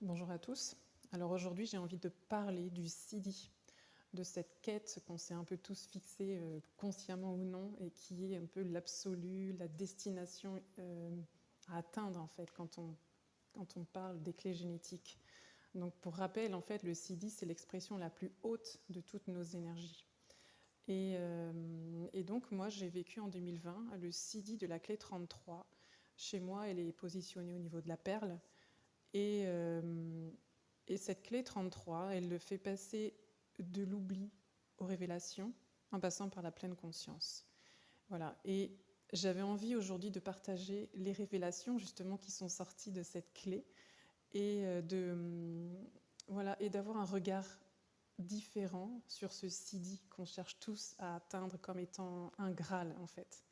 Bonjour à tous. Alors aujourd'hui, j'ai envie de parler du Siddhi, de cette quête qu'on s'est un peu tous fixée, consciemment ou non, et qui est un peu l'absolu, la destination à atteindre en fait quand on parle des clés génétiques. Donc pour rappel, en fait, le Siddhi, c'est l'expression la plus haute de toutes nos énergies. Et donc moi, j'ai vécu en 2020 le Siddhi de la clé 33. Chez moi, elle est positionnée au niveau de la perle. Et, cette clé 33, elle le fait passer de l'oubli aux révélations en passant par la pleine conscience. Voilà. Et j'avais envie aujourd'hui de partager les révélations justement qui sont sorties de cette clé et et d'avoir un regard différent sur ce Siddhi qu'on cherche tous à atteindre comme étant un Graal en fait.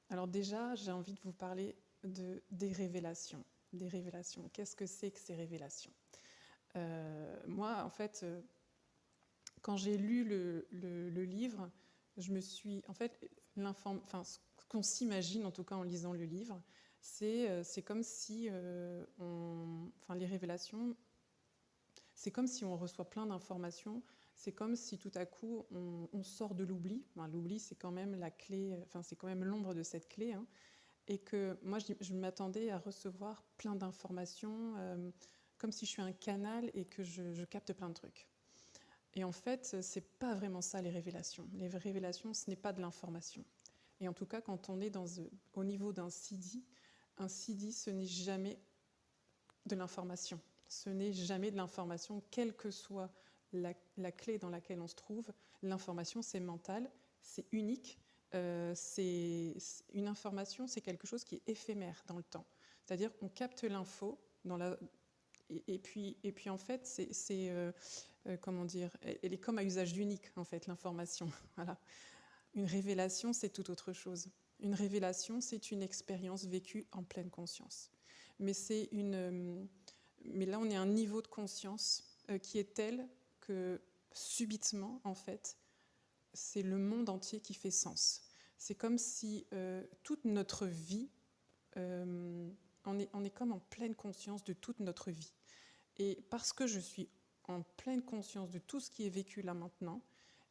Alors déjà, j'ai envie de vous parler des révélations. Des révélations. Qu'est-ce que c'est que ces révélations ? Moi, en fait, quand j'ai lu le livre, je me suis... En fait, ce qu'on s'imagine, en tout cas en lisant le livre, c'est comme si les révélations, c'est comme si on reçoit plein d'informations, c'est comme si tout à coup on sort de l'oubli. L'oubli, c'est quand même la clé, c'est quand même l'ombre de cette clé, hein. Et que moi, je m'attendais à recevoir plein d'informations, comme si je suis un canal et que je capte plein de trucs. Et en fait, c'est pas vraiment ça les révélations. Les révélations, ce n'est pas de l'information. Et en tout cas, quand on est au niveau d'un Siddhi, ce n'est jamais de l'information. Ce n'est jamais de l'information, quelle que soit la clé dans laquelle on se trouve. L'information, c'est mental, c'est unique. C'est une information, c'est quelque chose qui est éphémère dans le temps. C'est-à-dire qu'on capte l'info et puis en fait, comment dire, elle est comme à usage unique en fait l'information. Voilà. Une révélation, c'est tout autre chose. Une révélation, c'est une expérience vécue en pleine conscience. Mais là, on est à un niveau de conscience qui est tel que subitement, en fait, c'est le monde entier qui fait sens. C'est comme si toute notre vie, on est comme en pleine conscience de toute notre vie. Et parce que je suis en pleine conscience de tout ce qui est vécu là maintenant,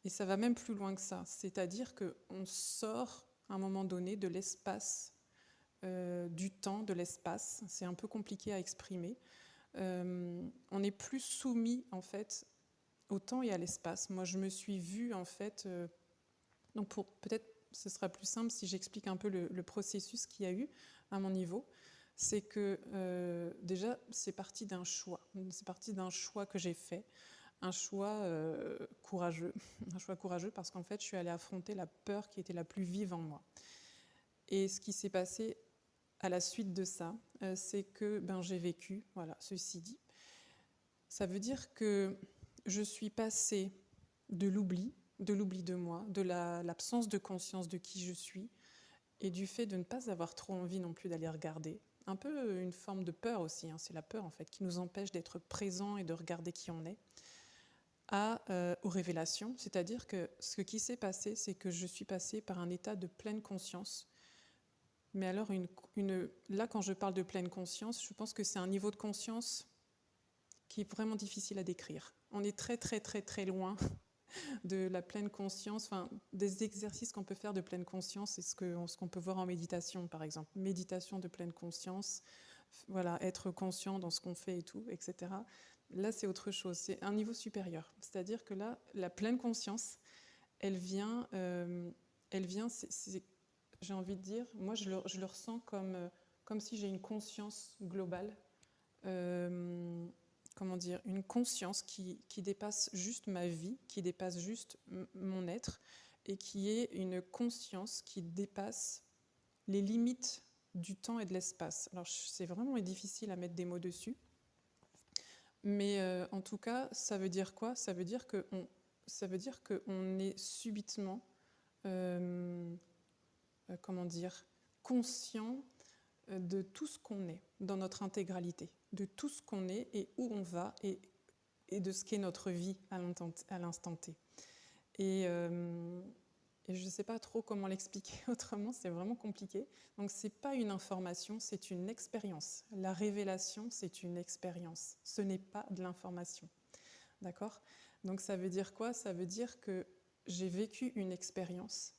et ça va même plus loin que ça, c'est-à-dire qu'on sort à un moment donné de l'espace, du temps, de l'espace, c'est un peu compliqué à exprimer, on n'est plus soumis en fait au temps et à l'espace. Moi, je me suis vue, en fait... donc, peut-être, ce sera plus simple si j'explique un peu le processus qu'il y a eu à mon niveau. C'est que, déjà, c'est parti d'un choix. C'est parti d'un choix que j'ai fait. Un choix courageux. Un choix courageux parce qu'en fait, je suis allée affronter la peur qui était la plus vive en moi. Et ce qui s'est passé à la suite de ça, c'est que j'ai vécu, voilà, ceci dit. Ça veut dire que je suis passée de l'oubli de moi, de l'absence de conscience de qui je suis, et du fait de ne pas avoir trop envie non plus d'aller regarder. Un peu une forme de peur aussi, hein, c'est la peur en fait, qui nous empêche d'être présent et de regarder qui on est, aux révélations. C'est-à-dire que ce qui s'est passé, c'est que je suis passée par un état de pleine conscience. Mais alors, là, quand je parle de pleine conscience, je pense que c'est un niveau de conscience qui est vraiment difficile à décrire. On est très, très, très, très loin de la pleine conscience, des exercices qu'on peut faire de pleine conscience, c'est ce qu'on peut voir en méditation, par exemple. Méditation de pleine conscience, voilà, être conscient dans ce qu'on fait et tout, etc. Là, c'est autre chose, c'est un niveau supérieur. C'est-à-dire que là, la pleine conscience, elle vient, j'ai envie de dire, moi, je le ressens comme si j'ai une conscience globale, comment dire, une conscience qui dépasse juste ma vie, qui dépasse juste mon être, et qui est une conscience qui dépasse les limites du temps et de l'espace. Alors c'est vraiment difficile à mettre des mots dessus, mais en tout cas, ça veut dire quoi ? Ça veut dire qu'on est subitement, comment dire, conscient de tout ce qu'on est, dans notre intégralité, de tout ce qu'on est et où on va et de ce qu'est notre vie à l'instant T. Et Et je ne sais pas trop comment l'expliquer autrement, c'est vraiment compliqué. Donc ce n'est pas une information, c'est une expérience. La révélation, c'est une expérience. Ce n'est pas de l'information. D'accord ? Donc ça veut dire quoi ? Ça veut dire que j'ai vécu une expérience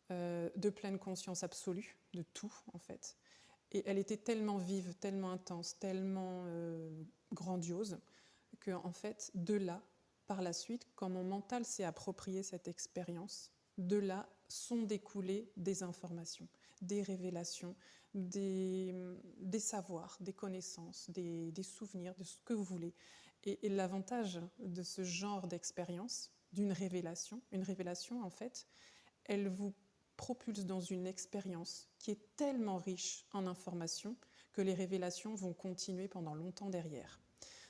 de pleine conscience absolue, de tout en fait. Et elle était tellement vive, tellement intense, tellement grandiose, que en fait, de là, par la suite, quand mon mental s'est approprié cette expérience, de là sont découlées des informations, des révélations, des savoirs, des connaissances, des souvenirs, de ce que vous voulez. Et l'avantage de ce genre d'expérience, d'une révélation, une révélation en fait, elle vous propulse dans une expérience qui est tellement riche en informations que les révélations vont continuer pendant longtemps derrière.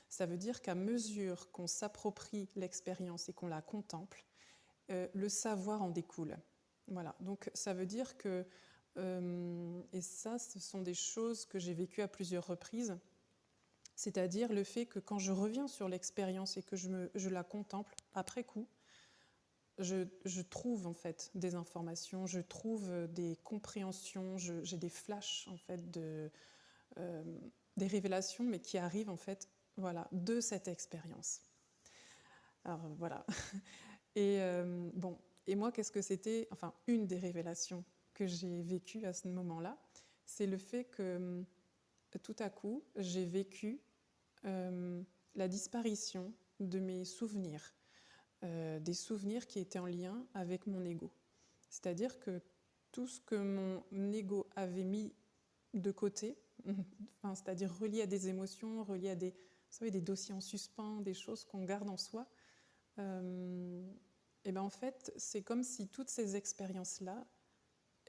Ça veut dire qu'à mesure qu'on s'approprie l'expérience et qu'on la contemple, le savoir en découle. Voilà, donc ça veut dire que, et ça, ce sont des choses que j'ai vécues à plusieurs reprises, c'est-à-dire le fait que quand je reviens sur l'expérience et que je la contemple après coup, je trouve en fait des informations, je trouve des compréhensions, j'ai des flashs en fait des révélations, mais qui arrivent en fait, voilà, de cette expérience. Alors voilà. Et bon, et moi, qu'est-ce que c'était ? Enfin, une des révélations que j'ai vécues à ce moment-là, c'est le fait que tout à coup, j'ai vécu la disparition de mes souvenirs. Des souvenirs qui étaient en lien avec mon ego. C'est-à-dire que tout ce que mon ego avait mis de côté, enfin, c'est-à-dire relié à des émotions, relié à des, vous savez, des dossiers en suspens, des choses qu'on garde en soi, et ben en fait, c'est comme si toutes ces expériences-là,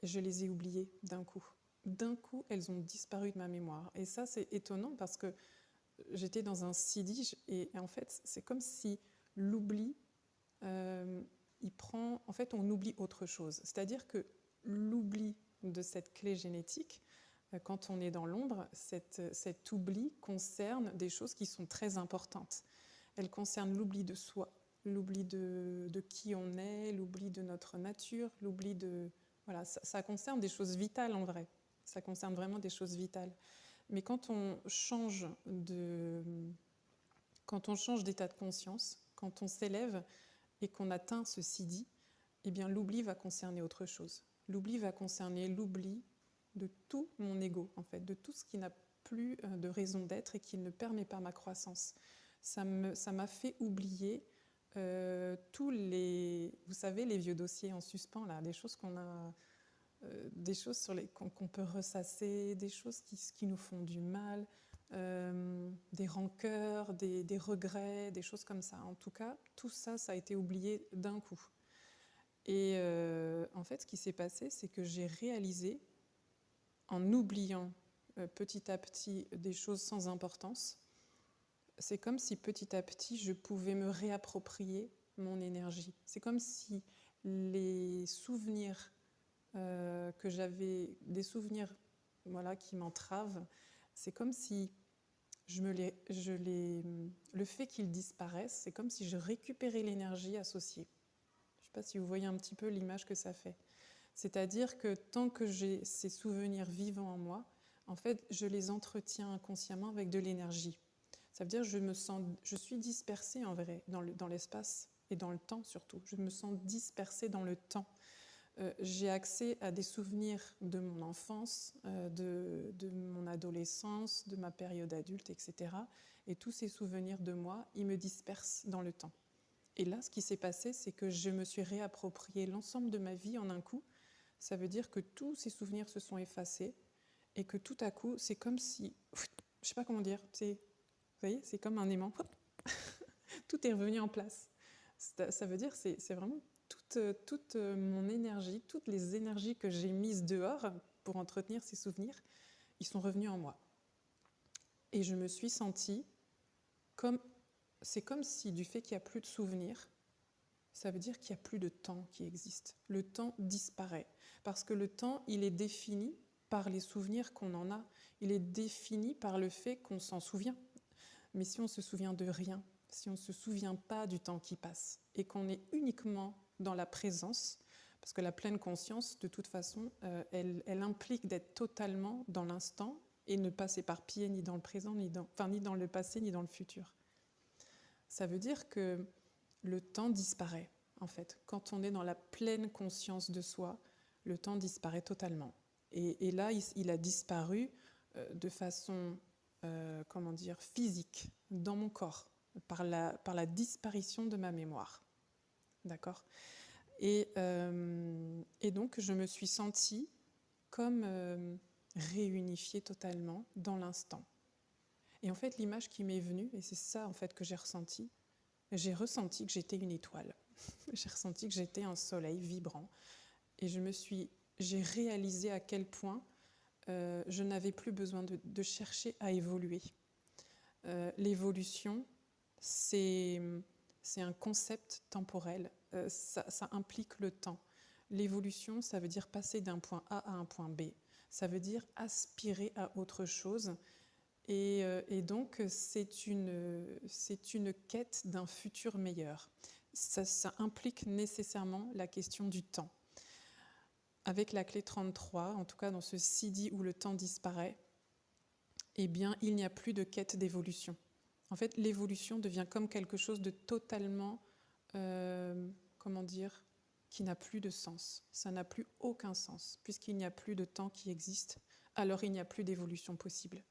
je les ai oubliées d'un coup. D'un coup, elles ont disparu de ma mémoire. Et ça, c'est étonnant parce que j'étais dans un sidi et en fait, c'est comme si l'oubli il prend, en fait, on oublie autre chose. C'est-à-dire que l'oubli de cette clé génétique, quand on est dans l'ombre, cet oubli concerne des choses qui sont très importantes. Elle concerne l'oubli de soi, l'oubli de qui on est, l'oubli de notre nature, l'oubli de... Voilà, ça concerne des choses vitales en vrai. Ça concerne vraiment des choses vitales. Mais quand on change d'état de conscience, quand on s'élève, et qu'on atteint ce sidi, eh bien l'oubli va concerner autre chose. L'oubli va concerner l'oubli de tout mon ego, en fait, de tout ce qui n'a plus de raison d'être et qui ne permet pas ma croissance. Ça m'a fait oublier tous les, vous savez, les vieux dossiers en suspens, là, des choses qu'on a, des choses sur qu'on peut ressasser, des choses qui nous font du mal, des rancœurs, des regrets, des choses comme ça. En tout cas, tout ça, ça a été oublié d'un coup. Et en fait, ce qui s'est passé, c'est que j'ai réalisé, en oubliant petit à petit des choses sans importance, c'est comme si petit à petit, je pouvais me réapproprier mon énergie. C'est comme si les souvenirs que j'avais, des souvenirs voilà, qui m'entravent, c'est comme si le fait qu'ils disparaissent, c'est comme si je récupérais l'énergie associée. Je ne sais pas si vous voyez un petit peu l'image que ça fait. C'est-à-dire que tant que j'ai ces souvenirs vivants en moi, en fait, je les entretiens inconsciemment avec de l'énergie. Ça veut dire que je suis dispersée en vrai dans l'espace et dans le temps surtout. Je me sens dispersée dans le temps. J'ai accès à des souvenirs de mon enfance, de mon adolescence, de ma période adulte, etc. Et tous ces souvenirs de moi, ils me dispersent dans le temps. Et là, ce qui s'est passé, c'est que je me suis réapproprié l'ensemble de ma vie en un coup. Ça veut dire que tous ces souvenirs se sont effacés et que tout à coup, c'est comme si... Je ne sais pas comment dire. Vous voyez, c'est comme un aimant. Tout est revenu en place. Ça veut dire que c'est vraiment... Toute mon énergie, toutes les énergies que j'ai mises dehors pour entretenir ces souvenirs, ils sont revenus en moi. Et je me suis sentie comme... C'est comme si du fait qu'il n'y a plus de souvenirs, ça veut dire qu'il n'y a plus de temps qui existe. Le temps disparaît. Parce que le temps, il est défini par les souvenirs qu'on en a. Il est défini par le fait qu'on s'en souvient. Mais si on ne se souvient de rien, si on ne se souvient pas du temps qui passe, et qu'on est uniquement dans la présence, Parce que la pleine conscience, de toute façon, elle implique d'être totalement dans l'instant et ne pas s'éparpiller ni dans le présent, ni dans le passé, ni dans le futur. Ça veut dire que le temps disparaît, en fait. Quand on est dans la pleine conscience de soi, le temps disparaît totalement. Et là, il a disparu de façon, physique, dans mon corps, par la disparition de ma mémoire. D'accord ? Et donc, je me suis sentie comme réunifiée totalement dans l'instant. Et en fait, l'image qui m'est venue, et c'est ça en fait que j'ai ressenti que j'étais une étoile. J'ai ressenti que j'étais un soleil vibrant. Et j'ai réalisé à quel point je n'avais plus besoin de chercher à évoluer. L'évolution, c'est un concept temporel. Ça implique le temps. L'évolution, ça veut dire passer d'un point A à un point B. Ça veut dire aspirer à autre chose. Et donc, c'est une quête d'un futur meilleur. Ça implique nécessairement la question du temps. Avec la clé 33, en tout cas dans ce CD où le temps disparaît, eh bien, il n'y a plus de quête d'évolution. En fait, l'évolution devient comme quelque chose de totalement, qui n'a plus de sens. Ça n'a plus aucun sens. Puisqu'il n'y a plus de temps qui existe, alors il n'y a plus d'évolution possible.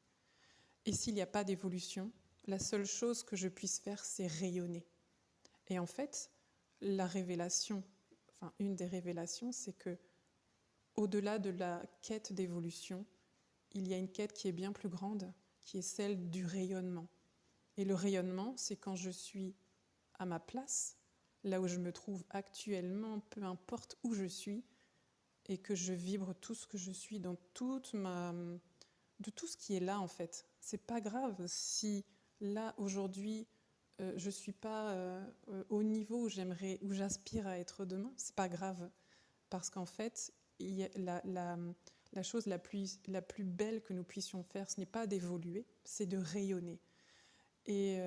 Et s'il n'y a pas d'évolution, la seule chose que je puisse faire, c'est rayonner. Et en fait, la révélation, une des révélations, c'est que au-delà de la quête d'évolution, il y a une quête qui est bien plus grande, qui est celle du rayonnement. Et le rayonnement, c'est quand je suis à ma place, là où je me trouve actuellement, peu importe où je suis, et que je vibre tout ce que je suis dans de tout ce qui est là en fait. C'est pas grave si là aujourd'hui je suis pas au niveau où j'aspire à être demain. C'est pas grave parce qu'en fait la chose la plus belle que nous puissions faire, ce n'est pas d'évoluer, c'est de rayonner. Et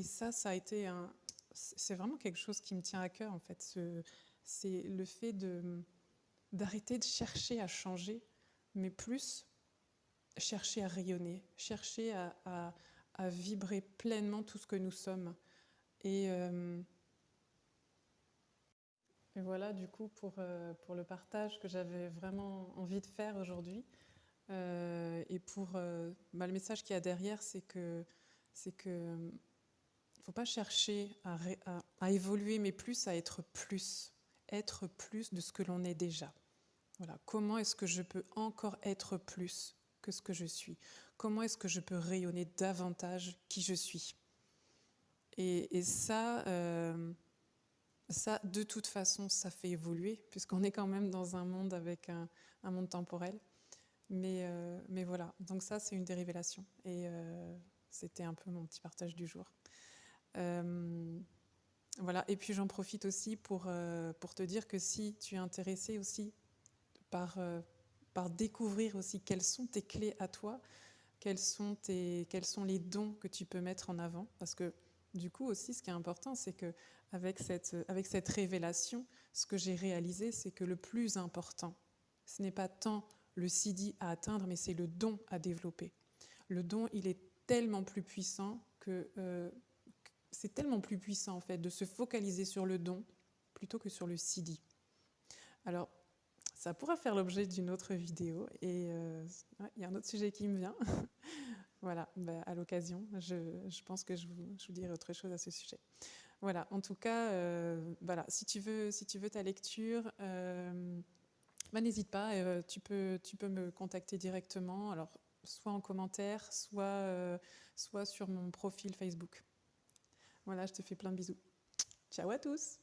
ça a été c'est vraiment quelque chose qui me tient à cœur en fait. C'est le fait d'arrêter de chercher à changer, mais plus chercher à rayonner, chercher à vibrer pleinement tout ce que nous sommes. Et voilà du coup pour le partage que j'avais vraiment envie de faire aujourd'hui. Et pour le message qu'il y a derrière, c'est que il ne faut pas chercher à évoluer, mais plus à être plus de ce que l'on est déjà. Voilà. Comment est-ce que je peux encore être plus que ce que je suis? Comment est-ce que je peux rayonner davantage qui je suis? Et ça, de toute façon, ça fait évoluer, puisqu'on est quand même dans un monde avec un monde temporel. Mais voilà, donc ça, c'est une des révélations. Et c'était un peu mon petit partage du jour. Voilà. Et puis j'en profite aussi pour te dire que si tu es intéressé aussi par découvrir aussi quelles sont tes clés à toi, quels sont les dons que tu peux mettre en avant. Parce que du coup aussi, ce qui est important, c'est qu'avec cette révélation, ce que j'ai réalisé, c'est que le plus important, ce n'est pas tant le CD à atteindre, mais c'est le don à développer. Le don, il est tellement plus puissant que c'est tellement plus puissant en fait de se focaliser sur le don plutôt que sur le CD. Alors, ça pourra faire l'objet d'une autre vidéo et il y a un autre sujet qui me vient. Voilà, à l'occasion, je pense que je vous dirai autre chose à ce sujet. Voilà, en tout cas, voilà, si tu veux ta lecture, n'hésite pas, tu peux me contacter directement, alors soit en commentaire, soit sur mon profil Facebook. Voilà, je te fais plein de bisous. Ciao à tous!